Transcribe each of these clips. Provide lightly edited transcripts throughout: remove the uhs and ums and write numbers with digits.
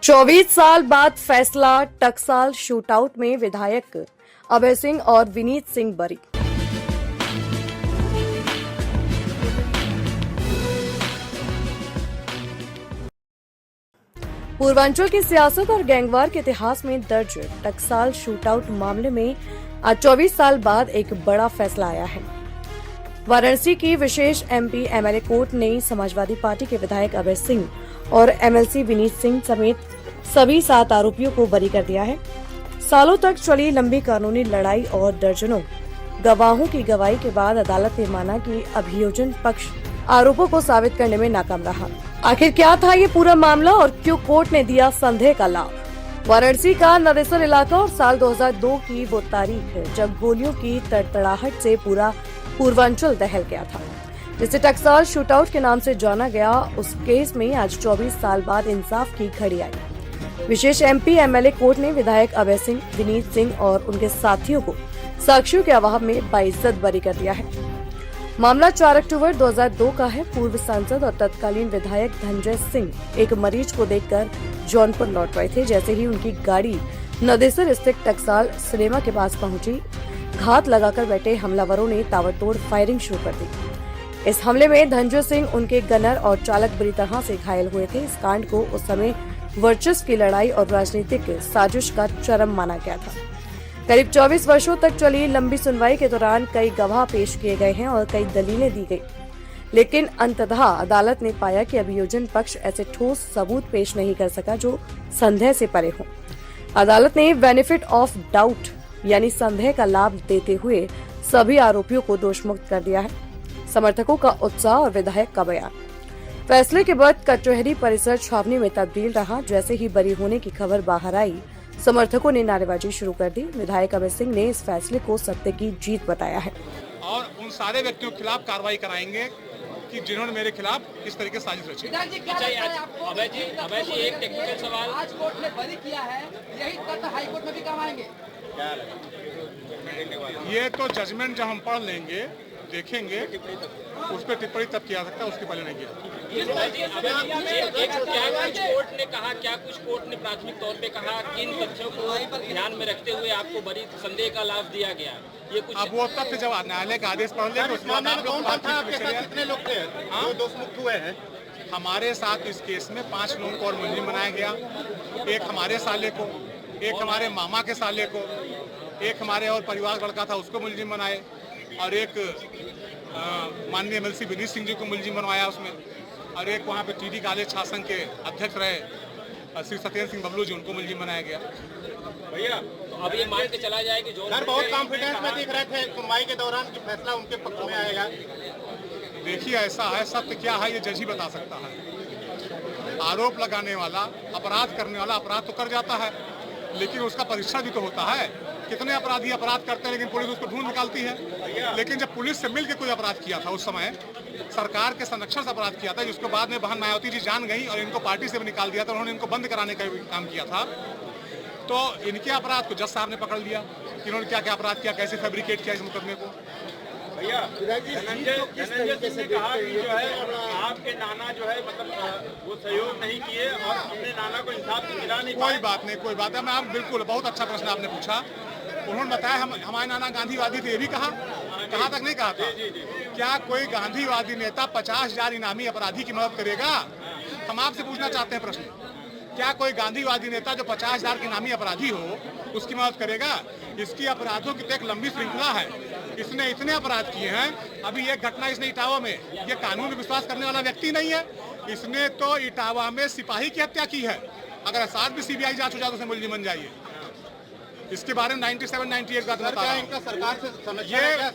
24 साल बाद फैसला, टकसाल शूटआउट में विधायक अभय सिंह और विनीत सिंह बरी। पूर्वांचल की सियासत और गैंगवार के इतिहास में दर्ज टकसाल शूटआउट मामले में आज 24 साल बाद एक बड़ा फैसला आया है। वाराणसी की विशेष एमपी एमएलए कोर्ट ने समाजवादी पार्टी के विधायक अभय सिंह और एमएलसी विनीत सिंह समेत सभी 7 आरोपियों को बरी कर दिया है। सालों तक चली लंबी कानूनी लड़ाई और दर्जनों गवाहों की गवाही के बाद अदालत ने माना कि अभियोजन पक्ष आरोपों को साबित करने में नाकाम रहा। आखिर क्या था ये पूरा मामला और क्यों कोर्ट ने दिया संदेह का लाभ? वाराणसी का नदेसर इलाका और साल 2002 की वो तारीख है जब गोलियों की तड़तड़ाहट से पूरा पूर्वांचल दहल गया था, जिसे टकसाल शूटआउट के नाम से जाना गया। उस केस में आज 24 साल बाद इंसाफ की घड़ी आई। विशेष एमपी एमएलए कोर्ट ने विधायक अभय सिंह, विनीत सिंह और उनके साथियों को साक्ष्यों के अभाव में बाइज्जत बरी कर दिया है। मामला 4 अक्टूबर 2002 का है। पूर्व सांसद और तत्कालीन विधायक धनंजय सिंह एक मरीज को देखकर जौनपुर लौट रहे थे। जैसे ही उनकी गाड़ी नदेसर स्थित टकसाल सिनेमा के पास पहुंची, घात लगाकर बैठे हमलावरों ने ताबड़तोड़ फायरिंग शुरू कर दी। इस हमले में धनंजय सिंह, उनके गनर और चालक बुरी तरह से घायल हुए थे। इस कांड को उस समय वर्चस्व की लड़ाई और राजनीतिक साजिश का चरम माना गया था। करीब 24 वर्षों तक चली लंबी सुनवाई के दौरान कई गवाह पेश किए गए हैं और कई दलीलें दी गई, लेकिन अंततः अदालत ने पाया कि अभियोजन पक्ष ऐसे ठोस सबूत पेश नहीं कर सका जो संदेह से परे हो। अदालत ने बेनिफिट ऑफ डाउट यानी संदेह का लाभ देते हुए सभी आरोपियों को दोषमुक्त कर दिया है। समर्थकों का उत्साह और विधायक का बयान। फैसले के बाद कचहरी परिसर छावनी में तब्दील रहा। जैसे ही बरी होने की खबर बाहर आई, समर्थकों ने नारेबाजी शुरू कर दी। विधायक अभय सिंह ने इस फैसले को सत्य की जीत बताया है और उन सारे व्यक्तियों के खिलाफ कार्रवाई कराएंगे कि जिन्होंने मेरे खिलाफ इस तरीके से साजिश रची। अभय जी एक टेक्निकल सवाल, आज कोर्ट ने बरी किया है, यही तथ्य हाई कोर्ट में भी काम आएंगे? ये तो जजमेंट जब हम पढ़ लेंगे, देखेंगे, उस पर टिप्पणी तब किया सकता है, उसके पहले नहीं किया। कोर्ट ने कहा, क्या कुछ कोर्ट ने प्राथमिक तौर पे कहा, किन तथ्यों को ध्यान में रखते हुए आपको बरी संदेह का लाभ दिया गया? ये कुछ अब वो तथ्य जब न्यायालय का आदेश पढ़ लेंगे उसके बाद आप लोग कितने लोग थे जो दोषमुक्त हुए हैं? हमारे साथ इस केस में 5 लोगों को और मुलजिम बनाया गया। एक हमारे साले को, एक हमारे मामा के साले को, एक हमारे और परिवार लड़का था उसको मुलजिम बनाए, और एक माननीय एमएलसी विनीत सिंह जी को मुलजिम बनवाया उसमें, और एक वहाँ पे टीडी कॉलेज छात्र संघ के अध्यक्ष रहे श्री सत्येंद्र सिंह बबलू जी, उनको मुलजिम बनाया गया। भैया तो अब ये मान के चला जाए कि जो सर बहुत कॉन्फिडेंस में दिख रहे थे सुनवाई के दौरान कि फैसला उनके पक्ष में आएगा। देखिए ऐसा है, सत्य क्या है ये जज ही बता सकता है। आरोप लगाने वाला, अपराध करने वाला अपराध तो कर जाता है, लेकिन उसका परीक्षण भी तो होता है। कितने अपराधी अपराध करते हैं लेकिन पुलिस उसको ढूंढ निकालती है। लेकिन जब पुलिस से मिलकर कोई अपराध किया था, उस समय सरकार के संरक्षण से अपराध किया था, जिसको बाद में बहन मायावती जी जान गई और इनको पार्टी से भी निकाल दिया था, उन्होंने इनको बंद कराने का भी काम किया था। तो इनके अपराध को जज साहब ने पकड़ लिया कि इन्होंने क्या क्या अपराध किया, कैसे फैब्रिकेट किया इस मुकदमे को। भैया धनंजय सिंह ने कहा कि जो है आपके नाना जो है मतलब वो सहयोग नहीं किए और अपने नाना को इंसाफ दिला नहीं पाए। कोई बात नहीं, कोई बात है। मैं आप बिल्कुल बहुत अच्छा प्रश्न आपने पूछा। उन्होंने बताया हमारे नाना गांधीवादी थे, ये भी कहा, कहाँ तक नहीं कहा था? क्या कोई गांधीवादी नेता 50,000 इनामी अपराधी की मदद करेगा? हम आपसे पूछना चाहते हैं प्रश्न, क्या कोई गांधीवादी नेता जो 50,000 के नामी अपराधी हो उसकी मदद करेगा? इसकी अपराधों की तो एक लंबी श्रृंखला है। इसने इतने अपराध किए हैं। अभी एक घटना इसने इटावा में, ये कानून में विश्वास करने वाला व्यक्ति नहीं है। इसने तो इटावा में सिपाही की हत्या की है। अगर साथ भी सीबीआई जांच हो जाए तो उसे मुलजिम बन जाइए। इसके बारे में 97-98 बात बता रहा हूं। सरकार से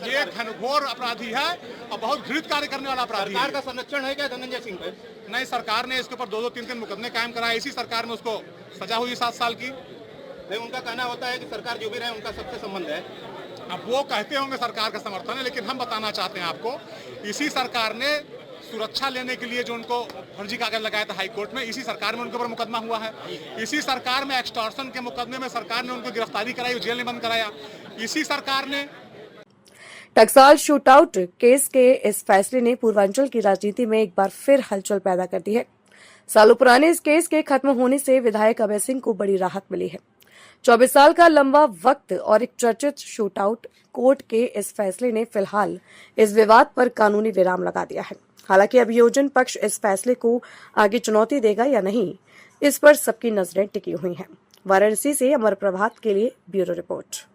ये घनघोर अपराधी है और बहुत घृणित कार्य करने वाला अपराधी है। सरकार का संरक्षण है क्या धनंजय सिंह पे? नहीं, सरकार ने इसके ऊपर 2-2, 3-3 मुकदमे कायम कराए। इसी सरकार में उसको सजा हुई 7 साल की। नहीं, उनका कहना होता है कि सरकार जो भी रहे उनका सबसे संबंध है। अब वो कहते होंगे सरकार का समर्थन है, लेकिन हम बताना चाहते हैं आपको, इसी सरकार ने सुरक्षा लेने के लिए जो उनको फर्जी कागज लगाया था हाई कोर्ट में, इसी सरकार में उनके ऊपर मुकदमा हुआ है। इसी सरकार में एक्सटॉर्शन के मुकदमे में सरकार ने उनको गिरफ्तारी कराई, जेल में बंद कराया। इसी सरकार ने टकसाल शूटआउट केस के इस फैसले ने पूर्वांचल की राजनीति में एक बार फिर हलचल पैदा कर दी है। सालों पुराने इस केस के खत्म होने से विधायक अभय सिंह को बड़ी राहत मिली है। 24 साल का लंबा वक्त और एक चर्चित शूटआउट कोर्ट के इस फैसले ने फिलहाल इस विवाद पर कानूनी विराम लगा दिया है। हालांकि अभियोजन पक्ष इस फैसले को आगे चुनौती देगा या नहीं, इस पर सबकी नजरें टिकी हुई हैं। वाराणसी से अमर प्रभात के लिए ब्यूरो रिपोर्ट।